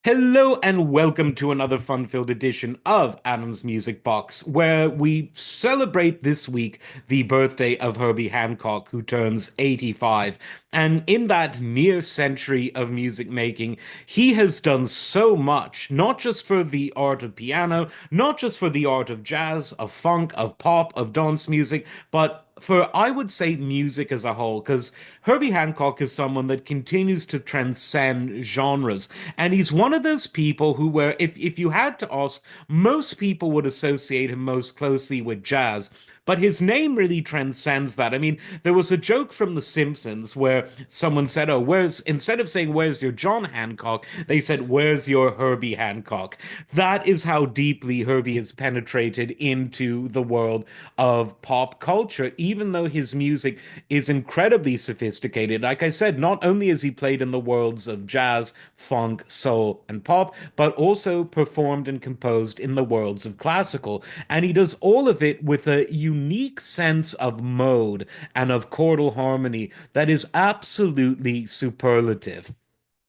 Hello and welcome to another fun-filled edition of Adam's Music Box, where we celebrate this week the birthday of Herbie Hancock, who turns 85. And in that near century of music making, he has done so much, not just for the art of piano, not just for the art of jazz, of funk, of pop, of dance music, but for I would say music as a whole, because Herbie Hancock is someone that continues to transcend genres. And he's one of those people who, where if you had to ask, most people would associate him most closely with jazz. But his name really transcends that. I mean, there was a joke from The Simpsons where someone said, "Oh, instead of saying, where's your John Hancock, they said, where's your Herbie Hancock?" That is how deeply Herbie has penetrated into the world of pop culture, even though his music is incredibly sophisticated. Like I said, not only has he played in the worlds of jazz, funk, soul, and pop, but also performed and composed in the worlds of classical. And he does all of it with a unique sense of mode and of chordal harmony that is absolutely superlative.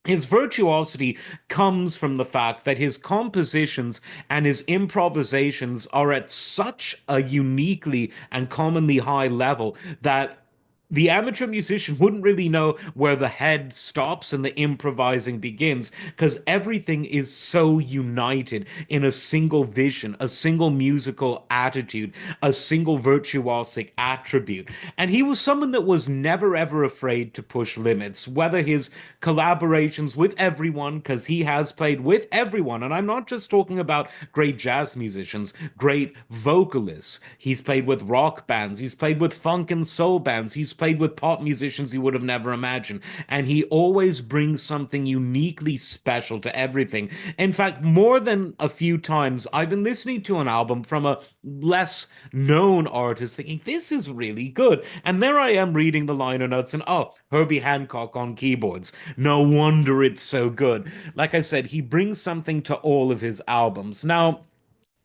His virtuosity comes from the fact that his compositions and his improvisations are at such a uniquely and commonly high level that the amateur musician wouldn't really know where the head stops and the improvising begins because everything is so united in a single vision, a single musical attitude, a single virtuosic attribute. And he was someone that was never ever afraid to push limits, whether his collaborations with everyone, because he has played with everyone. And I'm not just talking about great jazz musicians, great vocalists. He's played with rock bands, he's played with funk and soul bands, he's played with pop musicians you would have never imagined. And he always brings something uniquely special to everything. In fact, more than a few times, I've been listening to an album from a less known artist thinking, this is really good. And there I am reading the liner notes and, oh, Herbie Hancock on keyboards. No wonder it's so good. Like I said, he brings something to all of his albums. Now,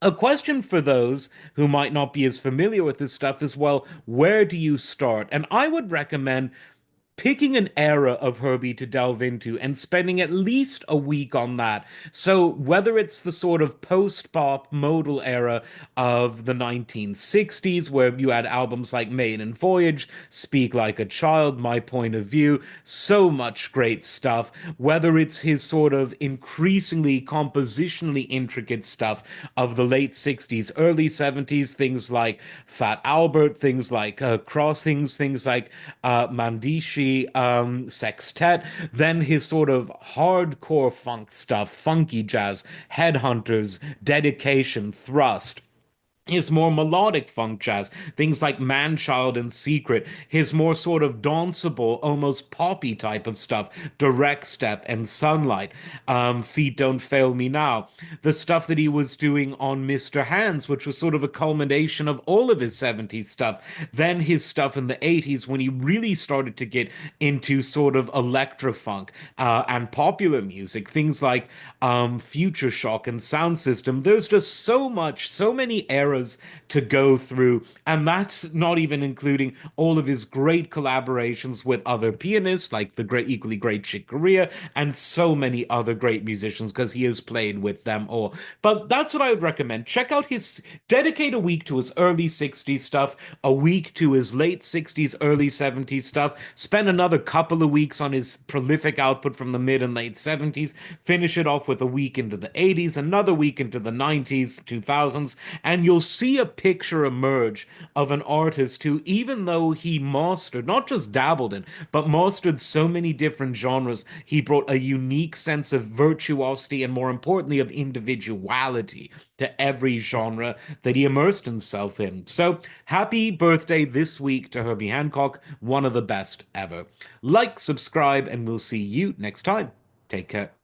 a question for those who might not be as familiar with this stuff is, well, where do you start? And I would recommend picking an era of Herbie to delve into and spending at least a week on that. So whether it's the sort of post-pop modal era of the 1960s, where you had albums like Maiden Voyage, Speak Like a Child, My Point of View, so much great stuff, whether it's his sort of increasingly compositionally intricate stuff of the late 60s, early 70s, things like Fat Albert, things like Crossings, things like Mandici, sextet, then his sort of hardcore funk stuff, funky jazz, headhunters, dedication, thrust. His more melodic funk jazz, things like Manchild and Secret, his more sort of danceable, almost poppy type of stuff, Direct Step and Sunlight, Feet Don't Fail Me Now, the stuff that he was doing on Mr. Hands, which was sort of a culmination of all of his 70s stuff, then his stuff in the 80s when he really started to get into sort of electrofunk and popular music, things like Future Shock and Sound System. There's just so much, so many eras to go through, and that's not even including all of his great collaborations with other pianists like the great, equally great Chick Corea, and so many other great musicians because he has played with them all. But that's what I would recommend. Check out dedicate a week to his early 60s stuff, a week to his late 60s, early 70s stuff, spend another couple of weeks on his prolific output from the mid and late 70s, finish it off with a week into the 80s, another week into the 90s, 2000s, and you'll see a picture emerge of an artist who, even though he mastered, not just dabbled in, but mastered so many different genres, he brought a unique sense of virtuosity and, more importantly, of individuality to every genre that he immersed himself in. So, happy birthday this week to Herbie Hancock, one of the best ever. Like, subscribe, and we'll see you next time. Take care.